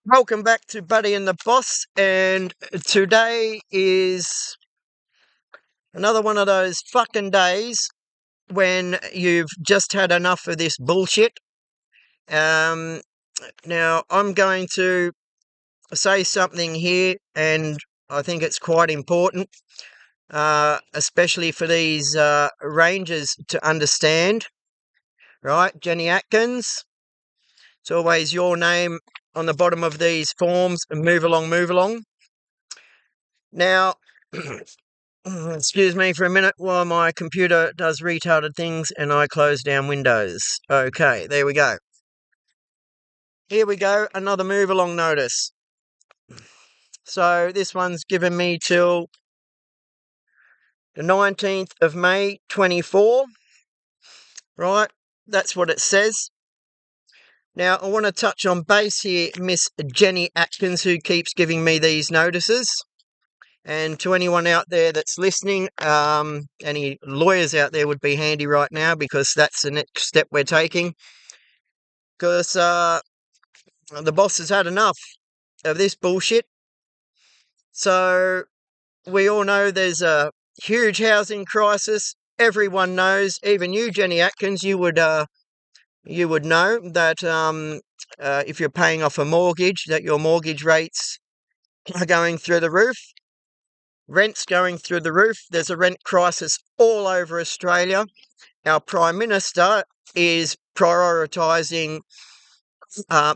Welcome back to Buddy and the Boss, and today is another one of those fucking days when you've just had enough of this bullshit. Um, Now, I'm going to say something here, and I think it's quite important, especially for these rangers to understand, right? Jenny Atkins, it's always your name on the bottom of these forms, and move along, move along. Now, excuse me for a minute while my computer does retarded things and I close down Windows. Okay, there we go. Here we go, another move along notice. So this one's given me till the 19th of May 24. Right, that's what it says. Now I want to touch on base here, Miss Jenny Atkins, who keeps giving me these notices. And to anyone out there that's listening, any lawyers out there would be handy right now, because that's the next step we're taking. Because the boss has had enough of this bullshit. So we all know there's a huge housing crisis. Everyone knows, even you, Jenny Atkins, you would know that if you're paying off a mortgage, that your mortgage rates are going through the roof. Rent's going through the roof. There's a rent crisis all over Australia. Our Prime Minister is prioritising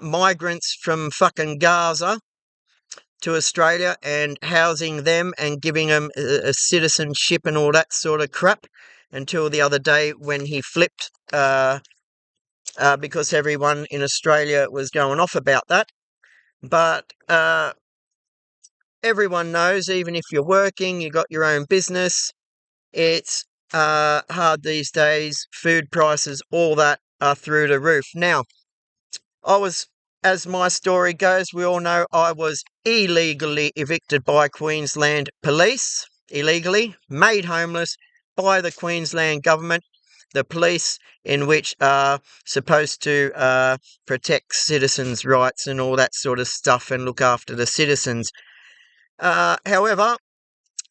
migrants from fucking Gaza to Australia and housing them and giving them a citizenship and all that sort of crap, until the other day when he flipped because everyone in Australia was going off about that. But everyone knows, even if you're working, you got your own business, it's hard these days. Food prices, all that, are through the roof. Now, as my story goes, we all know I was illegally evicted by Queensland police, illegally made homeless by the Queensland government, the police, in which are supposed to protect citizens' rights and all that sort of stuff and look after the citizens. However,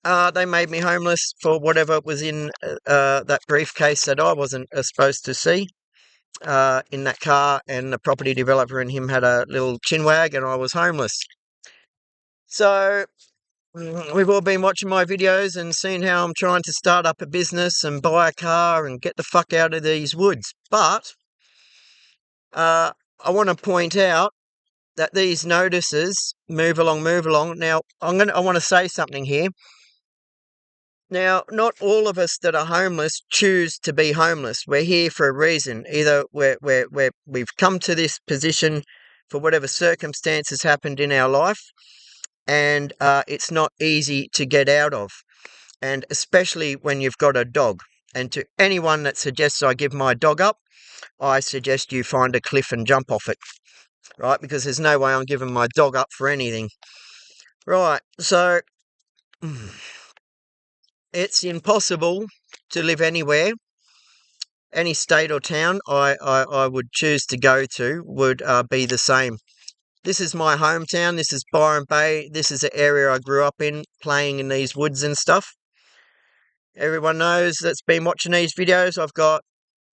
they made me homeless for whatever was in that briefcase that I wasn't supposed to see in that car, and the property developer and him had a little chinwag, and I was homeless. So we've all been watching my videos and seen how I'm trying to start up a business and buy a car and get the fuck out of these woods. But I want to point out that these notices, move along, move along. Now, I want to say something here. Now, not all of us that are homeless choose to be homeless. We're here for a reason. Either we've come to this position for whatever circumstances happened in our life, and it's not easy to get out of. And especially when you've got a dog. And to anyone that suggests I give my dog up, I suggest you find a cliff and jump off it, right? Because there's no way I'm giving my dog up for anything. Right, so it's impossible to live anywhere. Any state or town I would choose to go to would be the same. This is my hometown. This is Byron Bay. This is the area I grew up in, playing in these woods and stuff. Everyone knows that's been watching these videos. I've got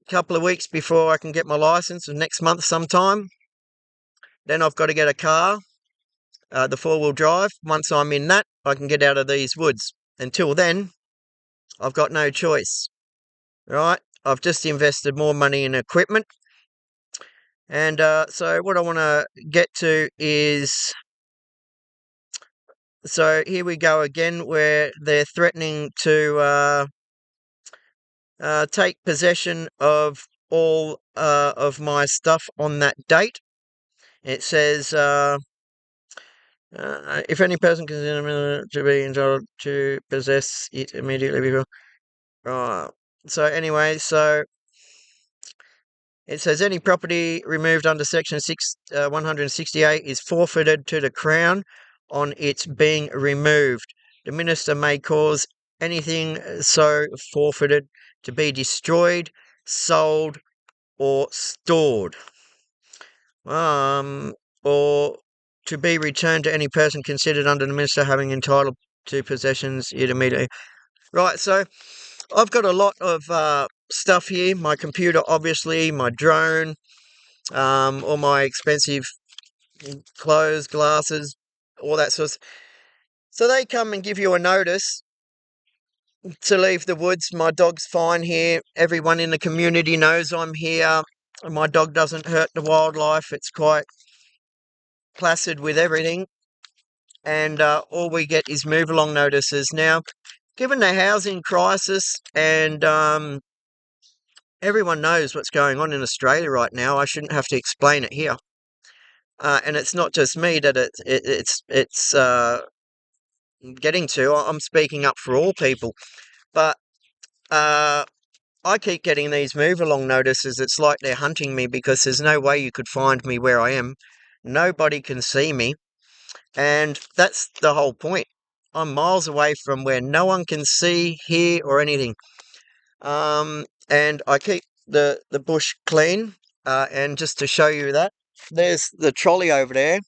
a couple of weeks before I can get my licence, next month sometime. Then I've got to get a car, the four-wheel drive. Once I'm in that, I can get out of these woods. Until then, I've got no choice. Right? I've just invested more money in equipment. And so what I want to get to is, so here we go again, where they're threatening to take possession of all of my stuff on that date. It says, if any person considers to be entitled to possess it immediately before. So anyway, so it says any property removed under Section 168 is forfeited to the Crown on its being removed. The Minister may cause anything so forfeited to be destroyed, sold, or stored, or to be returned to any person considered under the minister having entitled to possessions it immediately. Right, so I've got a lot of stuff here. My computer, obviously, my drone, all my expensive clothes, glasses, all that sort of. So they come and give you a notice to leave the woods. My dog's fine here. Everyone in the community knows I'm here. My dog doesn't hurt the wildlife. It's quite placid with everything. And all we get is move along notices. Now, given the housing crisis and everyone knows what's going on in Australia right now, I shouldn't have to explain it here. And it's not just me that it's getting to. I'm speaking up for all people. But I keep getting these move along notices. It's like they're hunting me because there's no way you could find me where I am. Nobody can see me. And that's the whole point. I'm miles away from where no one can see, hear, or anything. And I keep the bush clean. And just to show you that, there's the trolley over there.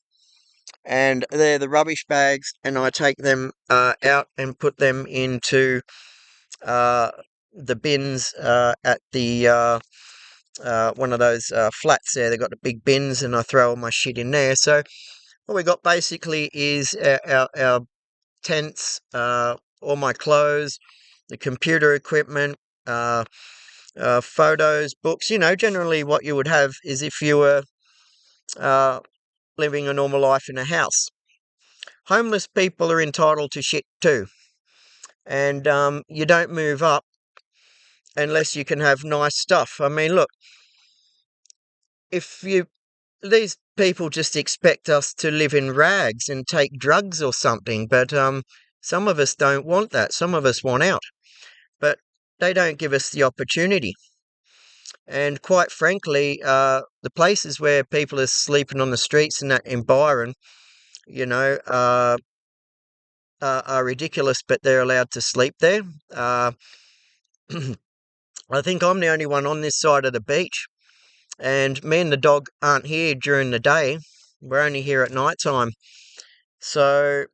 And they're the rubbish bags. And I take them out and put them into the bins at the one of those flats there. They've got the big bins, and I throw all my shit in there. So what we got basically is our tents, all my clothes, the computer equipment, photos, books. Generally what you would have is if you were living a normal life in a house. Homeless people are entitled to shit too. And you don't move up unless you can have nice stuff. I mean, look, these people just expect us to live in rags and take drugs or something, but some of us don't want that. Some of us want out, but they don't give us the opportunity. And quite frankly, the places where people are sleeping on the streets and that in Byron, are ridiculous, but they're allowed to sleep there. I think I'm the only one on this side of the beach. And me and the dog aren't here during the day. We're only here at night time. So,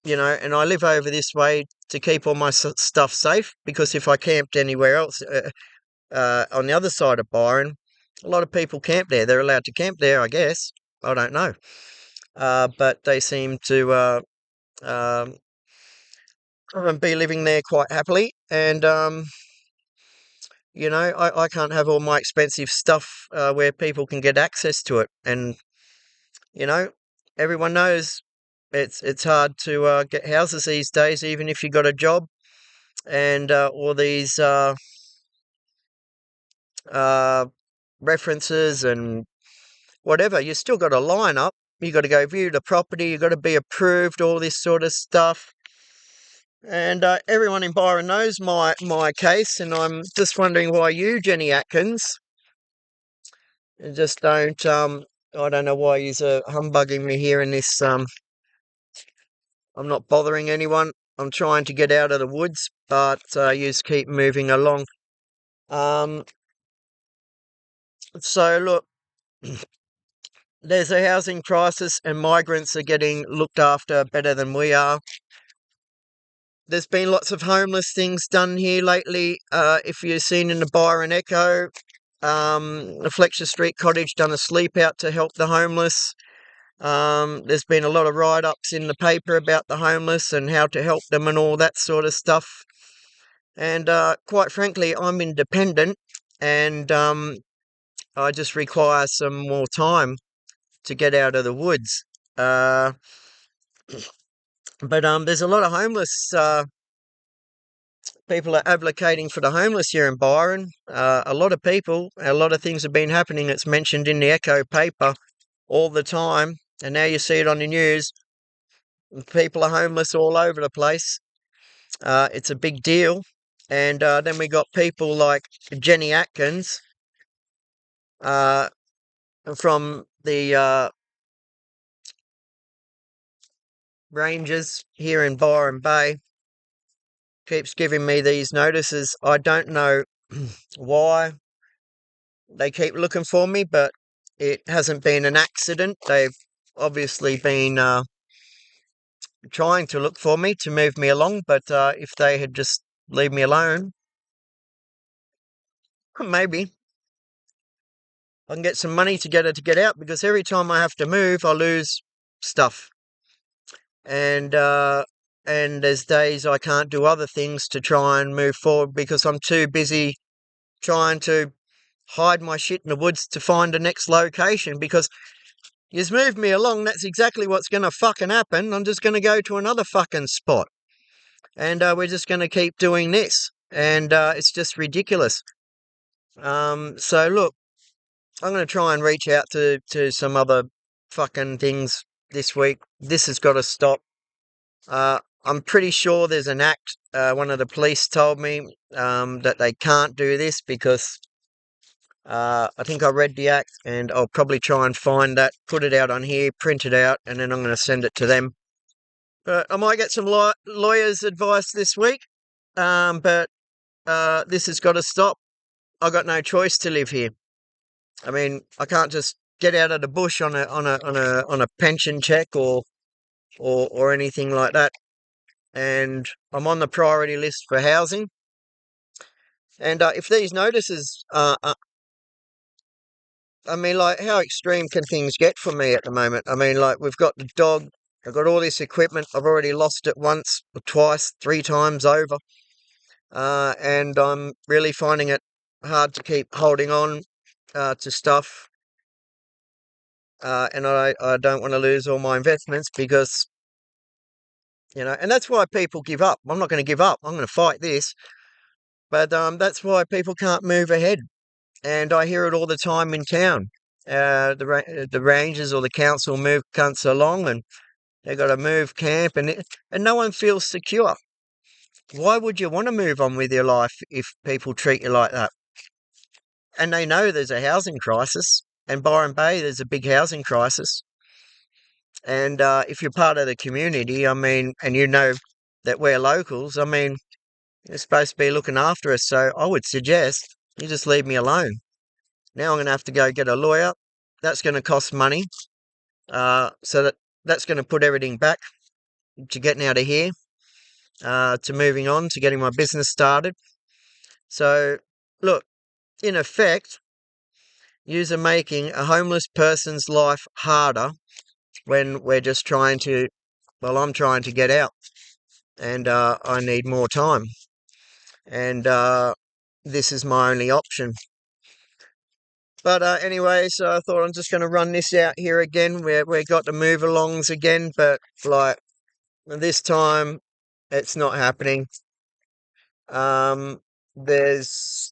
and I live over this way to keep all my stuff safe, because if I camped anywhere else on the other side of Byron, a lot of people camp there. They're allowed to camp there, I guess. I don't know. But they seem to be living there quite happily. And I can't have all my expensive stuff where people can get access to it. And, everyone knows it's hard to get houses these days, even if you got a job. And all these references and whatever, you still got to line up. You got to go view the property. You got to be approved, all this sort of stuff. And everyone in Byron knows my case, and I'm just wondering why you, Jenny Atkins, just don't. I don't know why you're humbugging me here in this. I'm not bothering anyone. I'm trying to get out of the woods, but you just keep moving along. So look, there's a housing crisis, and migrants are getting looked after better than we are. There's been lots of homeless things done here lately. If you've seen in the Byron Echo, the Fletcher Street Cottage done a sleep out to help the homeless. There's been a lot of write-ups in the paper about the homeless and how to help them and all that sort of stuff. And quite frankly, I'm independent, and I just require some more time to get out of the woods. But there's a lot of homeless people are advocating for the homeless here in Byron. A lot of people, a lot of things have been happening. It's mentioned in the Echo paper all the time, and now you see it on the news. People are homeless all over the place. It's a big deal. And then we got people like Jenny Atkins from the Rangers here in Byron Bay, keeps giving me these notices. I don't know why they keep looking for me, but it hasn't been an accident. They've obviously been trying to look for me to move me along, but if they had just leave me alone, maybe I can get some money together to get out, because every time I have to move, I lose stuff. And there's days I can't do other things to try and move forward because I'm too busy trying to hide my shit in the woods to find the next location. Because you've moved me along, that's exactly what's going to fucking happen. I'm just going to go to another fucking spot, and we're just going to keep doing this, and it's just ridiculous. So look, I'm going to try and reach out to some other fucking things this week. This has got to stop. I'm pretty sure there's an act. One of the police told me that they can't do this because I think I read the act, and I'll probably try and find that, put it out on here, print it out, and then I'm going to send it to them. But I might get some lawyers' advice this week. But this has got to stop. I've got no choice to live here. I mean, I can't just get out of the bush on a pension check or anything like that. And I'm on the priority list for housing. And if these notices, I mean, like, how extreme can things get for me at the moment? I mean, like, we've got the dog, I've got all this equipment, I've already lost it once or twice, 3 times over. And I'm really finding it hard to keep holding on to stuff. And I don't want to lose all my investments because, and that's why people give up. I'm not going to give up. I'm going to fight this. But that's why people can't move ahead. And I hear it all the time in town. The rangers or the council move cunts along, and they got to move camp, and no one feels secure. Why would you want to move on with your life if people treat you like that? And they know there's a housing crisis, and Byron Bay, there's a big housing crisis. And if you're part of the community, I mean, and you know that we're locals, I mean, you're supposed to be looking after us. So I would suggest you just leave me alone. Now I'm going to have to go get a lawyer. That's going to cost money. So that's going to put everything back to getting out of here, to moving on, to getting my business started. So, look, in effect, yous are making a homeless person's life harder when we're just trying to, well, I'm trying to get out, and I need more time. And this is my only option. But anyway, so I thought I'm just going to run this out here again. We got the move alongs again, but like this time it's not happening. There's,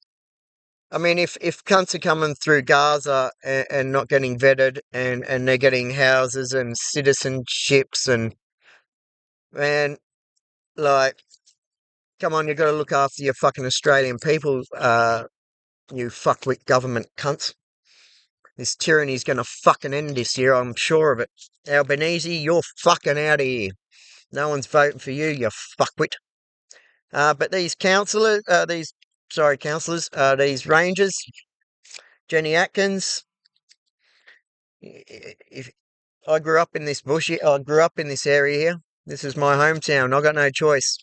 I mean, if cunts are coming through Gaza and not getting vetted, and they're getting houses and citizenships, and man, like, come on, you got to look after your fucking Australian people, you fuckwit government cunts. This tyranny's going to fucking end this year, I'm sure of it. Albanese, you're fucking out of here. No one's voting for you, you fuckwit. But these councillors, these rangers, Jenny Atkins, if I grew up in this bush, I grew up in this area here. This is my hometown. I got no choice.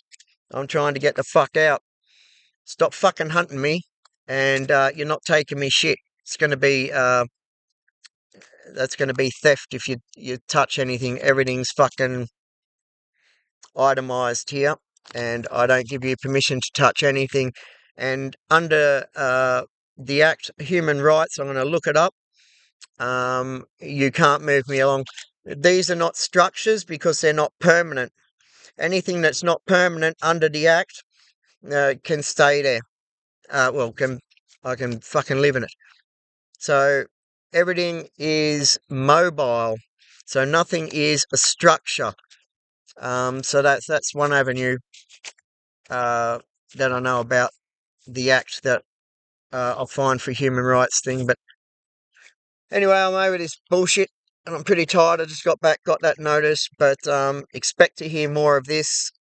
I'm trying to get the fuck out. Stop fucking hunting me, and you're not taking me shit. It's going to be that's going to be theft if you touch anything. Everything's fucking itemized here, and I don't give you permission to touch anything. And under the Act Human Rights, I'm going to look it up. You can't move me along. These are not structures because they're not permanent. Anything that's not permanent under the Act can stay there. I can fucking live in it. So everything is mobile. So nothing is a structure. So that's one avenue that I know about the Act that I'll find for human rights thing. But anyway, I'm over this bullshit, and I'm pretty tired. I just got that notice, but expect to hear more of this.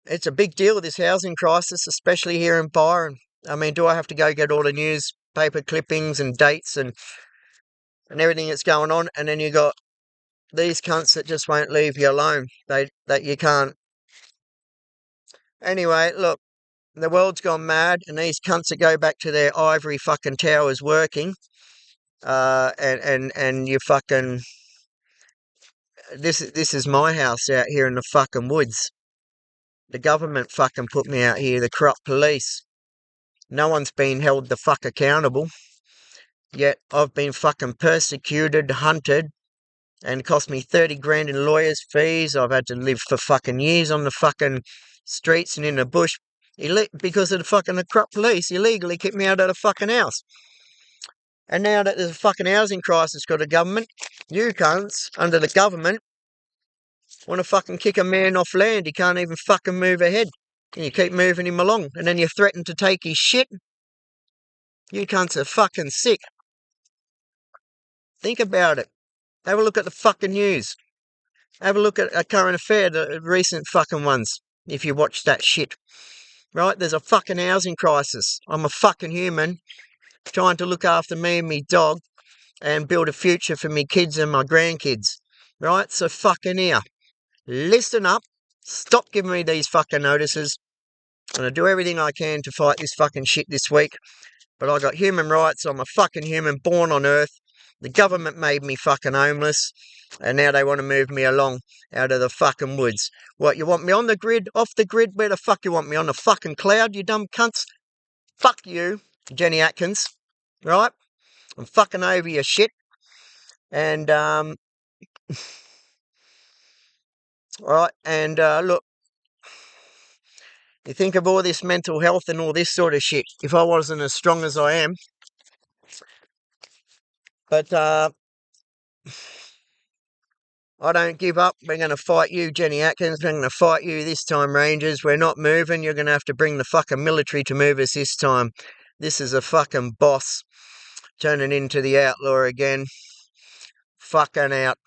It's a big deal, this housing crisis, especially here in Byron. I mean, do I have to go get all the newspaper clippings and dates and and everything that's going on, and then you got these cunts that just won't leave you alone. That you can't. Anyway, look, the world's gone mad, and these cunts that go back to their ivory fucking towers working, and you fucking this is my house out here in the fucking woods. The government fucking put me out here, the corrupt police. No one's been held the fuck accountable. Yet I've been fucking persecuted, hunted, and cost me 30 grand in lawyers' fees. I've had to live for fucking years on the fucking streets and in the bush because of the corrupt police illegally kicked me out of the fucking house. And now that there's a fucking housing crisis got a government, you cunts, under the government, want to fucking kick a man off land. He can't even fucking move ahead. And you keep moving him along. And then you threaten to take his shit. You cunts are fucking sick. Think about it. Have a look at the fucking news. Have a look at a current affair, the recent fucking ones, if you watch that shit. Right? There's a fucking housing crisis. I'm a fucking human trying to look after me and me dog and build a future for me kids and my grandkids. Right? So fucking here. Listen up. Stop giving me these fucking notices. I'm going to do everything I can to fight this fucking shit this week. But I got human rights. I'm a fucking human born on earth. The government made me fucking homeless. And now they want to move me along out of the fucking woods. What, you want me on the grid? Off the grid? Where the fuck you want me? On the fucking cloud, you dumb cunts? Fuck you, Jenny Atkins. Right? I'm fucking over your shit. And, alright, and, look. You think of all this mental health and all this sort of shit. If I wasn't as strong as I am. But, I don't give up. We're going to fight you, Jenny Atkins. We're going to fight you this time, Rangers. We're not moving. You're going to have to bring the fucking military to move us this time. This is a fucking boss turning into the outlaw again. Fucking out.